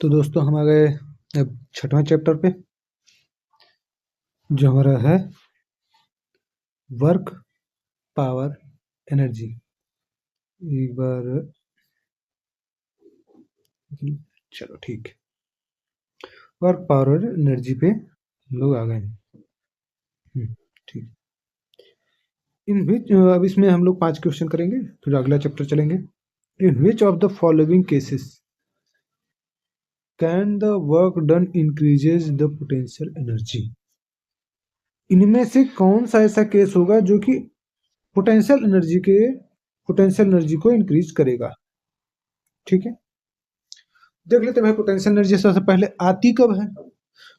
तो दोस्तों हम आ गए अब छठवां चैप्टर पे, जो हमारा है वर्क पावर एनर्जी। एक बार चलो ठीक है, वर्क पावर एनर्जी पे हम लोग आ गए हैं। ठीक, इन विच अब इसमें हम लोग 5 क्वेश्चन करेंगे, फिर अगला चैप्टर चलेंगे। In which of the following cases can the work done increases the potential energy? इनमें से कौन सा ऐसा केस होगा जो कि पोटेंशियल एनर्जी को इंक्रीज करेगा? ठीक है, देख लेते हैं भाई पोटेंशियल एनर्जी सबसे पहले आती कब है।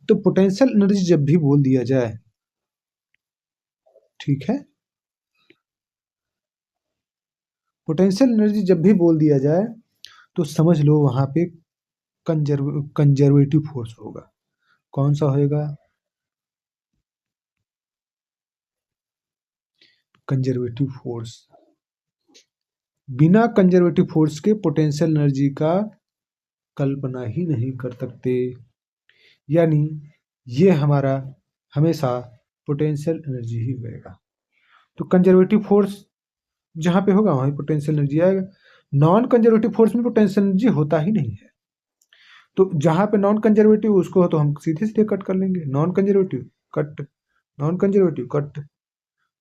तो पोटेंशियल एनर्जी जब भी बोल दिया जाए, ठीक है, पोटेंशियल एनर्जी जब भी बोल दिया जाए तो समझ लो वहां पे कंजर्वेटिव फोर्स होगा। कौन सा होएगा? Conservative force. बिना कंजर्वेटिव फोर्स के पोटेंशियल एनर्जी का कल्पना ही नहीं कर सकते, यानी ये हमारा हमेशा पोटेंशियल एनर्जी ही होएगा। तो कंजर्वेटिव फोर्स जहां पे होगा वहीं पोटेंशियल एनर्जी आएगा। नॉन कंजर्वेटिव फोर्स में पोटेंशियल एनर्जी होता ही नहीं है। तो जहां पे नॉन कंजर्वेटिव उसको तो हम सीधे सीधे कट कर लेंगे। Non conservative cut, non conservative cut,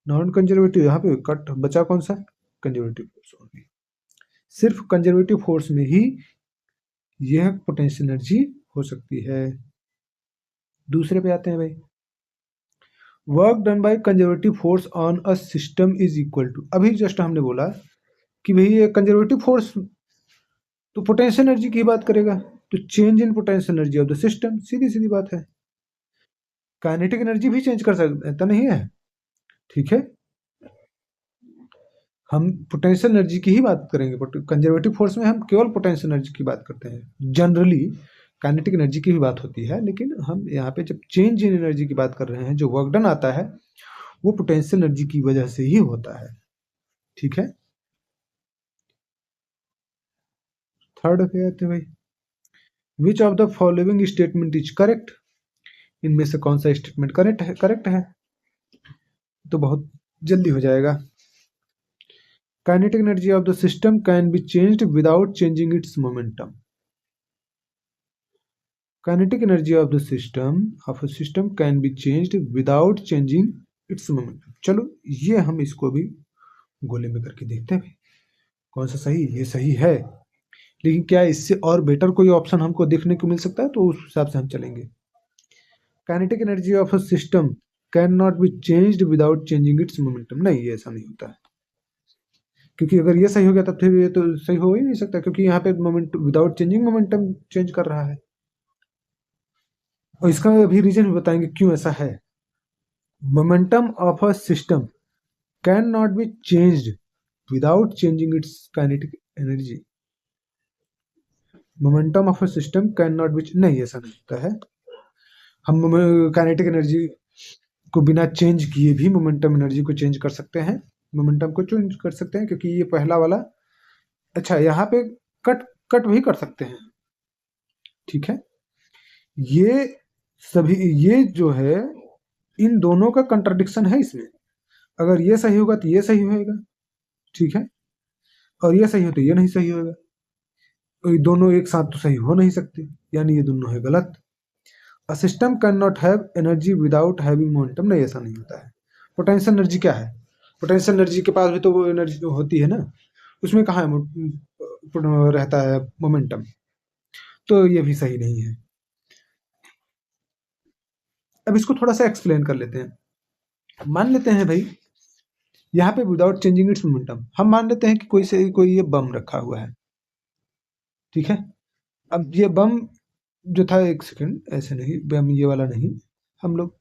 non conservative यहाँ पे कट, बचा कौन सा? कंजर्वेटिव फोर्स होगी। सिर्फ कंजर्वेटिव फोर्स में ही यह पोटेंशियल एनर्जी हो सकती है। दूसरे पे आते हैं भाई, work done by conservative force on a system is equal to. अभी जस्ट हमने बोला कि भाई ये कंजर्वेटिव फोर्स तो पोटेंशियल एनर्जी की बात करेगा, तो change in potential energy of the system, सीधी सीधी बात है। काइनेटिक एनर्जी भी चेंज कर सकता नहीं है, ठीक है, हम पोटेंशियल एनर्जी की ही बात करेंगे। कंजर्वेटिव फोर्स में हम केवल पोटेंशियल एनर्जी की बात करते हैं। जनरली काइनेटिक एनर्जी की भी बात होती है, लेकिन हम यहाँ पे जब चेंज इन एनर्जी की बात कर रहे हैं, जो वर्क डन आता है वो पोटेंशियल एनर्जी की वजह से ही होता है, ठीक है। थर्ड पे आते हैं भाई, विच of the following statement is correct? इनमें से कौन सा स्टेटमेंट करेक्ट है? करेक्ट है तो बहुत जल्दी हो जाएगा। Kinetic energy of the system can be changed without changing it's momentum. Kinetic energy of the system can be changed without changing its momentum। चलो ये हम इसको भी गोले में करके देखते हैं भाई, कौन सा सही? ये सही है, लेकिन क्या इससे और बेटर कोई ऑप्शन हमको देखने को मिल सकता है? तो उस हिसाब से हम चलेंगे। Kinetic energy of a system can not be changed without changing it's momentum. नहीं, ये ऐसा नहीं होता है, क्योंकि अगर ये सही हो गया तब फिर ये तो सही हो ही नहीं सकता, क्योंकि यहाँ पे moment without changing momentum change कर रहा है। और इसका भी रीजन भी बताएंगे क्यों ऐसा है। Momentum of a system can not be changed without changing it's kinetic energy. Momentum of a system can not be, नहीं ऐसा नहीं होता है। हम काइनेटिक एनर्जी को बिना चेंज किए भी मोमेंटम एनर्जी को चेंज कर सकते हैं, मोमेंटम को चेंज कर सकते हैं, क्योंकि ये पहला वाला, अच्छा यहाँ पे कट कट भी कर सकते हैं, ठीक है। ये सभी, ये जो है इन दोनों का कंट्राडिक्शन है इसमें। अगर ये सही होगा तो ये सही होएगा, ठीक है, और ये सही हो तो ये नहीं सही होगा। तो ये दोनों एक साथ तो सही हो नहीं सकते, यानी ये दोनों है गलत। A system can not have energy without having momentum. नहीं, ऐसा नहीं होता है। पोटेंशियल एनर्जी क्या है? पोटेंशियल एनर्जी के पास भी तो वो एनर्जी होती है ना, उसमें कहाँ है रहता है मोमेंटम, तो ये भी सही नहीं है। अब इसको थोड़ा सा एक्सप्लेन कर लेते हैं। मान लेते हैं भाई यहाँ पे विदाउट चेंजिंग इट्स मोमेंटम, हम मान लेते हैं कि कोई ये बम रखा हुआ है, ठीक है। अब ये बम जो था, एक सेकंड, ऐसे नहीं बम, ये वाला नहीं, हम लोग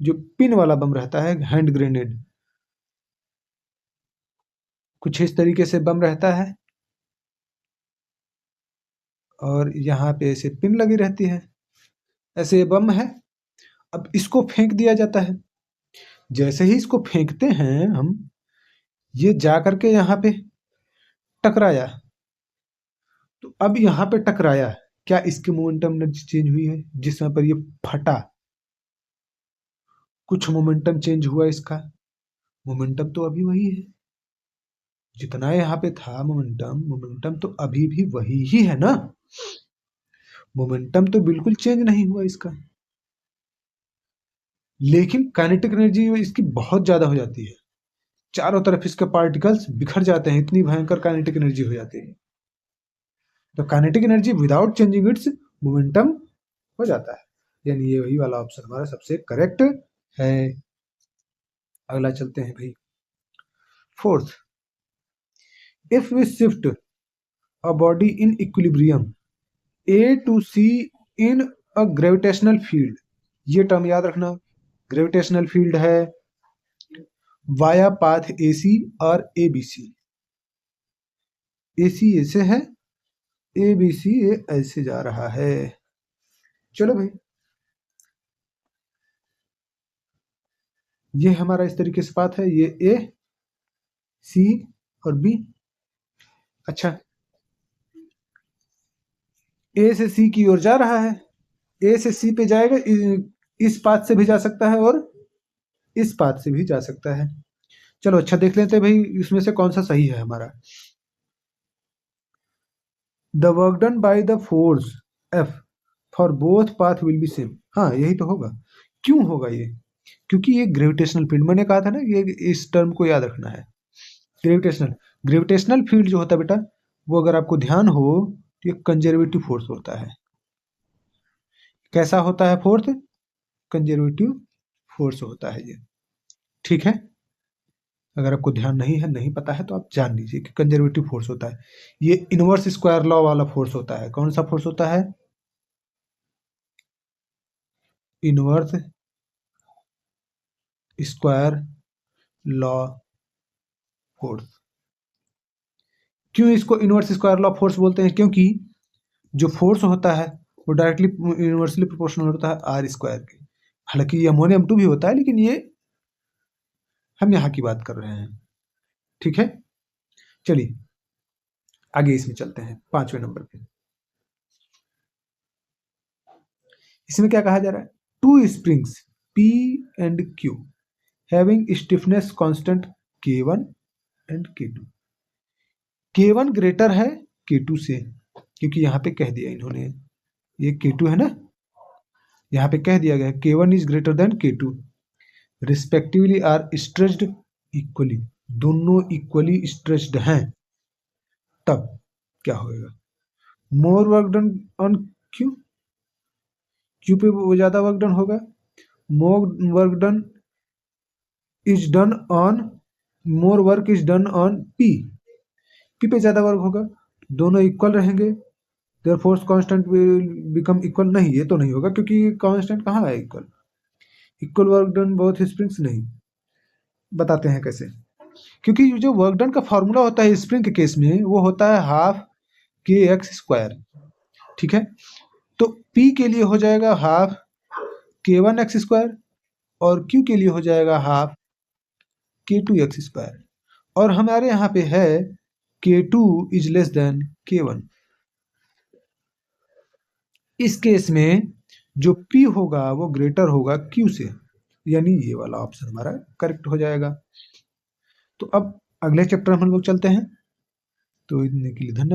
जो पिन वाला बम रहता है, हैंड ग्रेनेड, कुछ इस तरीके से बम रहता है, और यहाँ पे ऐसे पिन लगी रहती है, ऐसे ये बम है। अब इसको फेंक दिया जाता है। जैसे ही इसको फेंकते हैं हम, ये जा करके यहाँ पे टकराया, तो अब यहाँ पे टकराया, क्या इसकी मोमेंटम एनर्जी चेंज हुई है जिस समय पर ये फटा? कुछ मोमेंटम चेंज हुआ इसका? मोमेंटम तो अभी वही है जितना यहाँ पे था। मोमेंटम तो अभी भी वही ही है ना। मोमेंटम तो बिल्कुल चेंज नहीं हुआ इसका, लेकिन काइनेटिक एनर्जी इसकी बहुत ज्यादा हो जाती है। चारों तरफ इसके पार्टिकल्स बिखर जाते हैं, इतनी भयंकर काइनेटिक एनर्जी हो जाती है। तो kinetic energy without changing it's momentum हो जाता है, यानी ये वही वाला ऑप्शन हमारा सबसे करेक्ट है। अगला चलते हैं भाई, fourth, if we shift a body in equilibrium A to C in a gravitational field, ये टर्म याद रखना, ग्रेविटेशनल फील्ड है वाया पाथ ए सी और ए बी सी। ए सी ऐसे है, ए बी सी ये ऐसे जा रहा है। चलो भाई, ये हमारा इस तरीके से पाथ है, ये ए सी और बी। अच्छा, ए से सी की ओर जा रहा है, ए से सी पे जाएगा, इस पाथ से भी जा सकता है और इस पाथ से भी जा सकता है। चलो अच्छा देख लेते हैं भाई इसमें से कौन सा सही है हमारा। The work done by the force F for both path will be same. हाँ यही तो होगा। क्यों होगा ये? क्योंकि ये ग्रेविटेशनल फील्ड, मैंने कहा था ना ये, इस टर्म को याद रखना है। ग्रेविटेशनल फील्ड जो होता है बेटा, वो अगर आपको ध्यान हो तो ये कंजर्वेटिव फोर्स होता है। कैसा होता है फोर्स? कंजर्वेटिव फोर्स होता है ये, ठीक है। अगर आपको ध्यान नहीं है, नहीं पता है, तो आप जान लीजिए कि कंजर्वेटिव फोर्स होता है। ये इनवर्स स्क्वायर लॉ वाला फोर्स होता है। कौन सा फोर्स होता है? Inverse square law force. क्यों इसको इनवर्स स्क्वायर लॉ फोर्स बोलते हैं? क्योंकि जो फोर्स होता है वो डायरेक्टली इनवर्सली प्रोपोर्शनल होता है आर स्क्वायर के। हालांकि ये अमोनियम 2 भी होता है, लेकिन ये हम यहाँ की बात कर रहे हैं, ठीक है। चलिए आगे इसमें चलते हैं 5वें नंबर पे। इसमें क्या कहा जा रहा है? Two springs P and Q having stiffness constant K1 and K2। K1 greater है K2 से, क्योंकि यहाँ पे कह दिया इन्होंने, ये K2 है ना, यहाँ पे कह दिया गया K1 is greater than K2 respectively are stretched equally. दोनों इक्वली स्ट्रेच्ड हैं, तब क्या होगा? More work done on Q, Q पे वो ज्यादा वर्क डन होगा। More work done is done on, more work is done on P, P पे ज्यादा वर्क होगा। दोनों इक्वल रहेंगे, their force constant will become equal. नहीं, ये तो नहीं होगा, क्योंकि कांस्टेंट कहाँ है equal? Equal work done both springs नहीं। बताते हैं कैसे। क्योंकि जो वर्क डन का फॉर्मूला होता है स्प्रिंग के केस में, वो होता है हाफ kx², ठीक है। तो P के लिए हो जाएगा हाफ k1x², और Q के लिए हो जाएगा हाफ k2x²। और हमारे यहाँ पे है K2 is less than K1। इस केस में जो P होगा वो ग्रेटर होगा Q से, यानी ये वाला ऑप्शन हमारा करेक्ट हो जाएगा। तो अब अगले चैप्टर हम लोग चलते हैं। तो इतने के लिए धन्यवाद।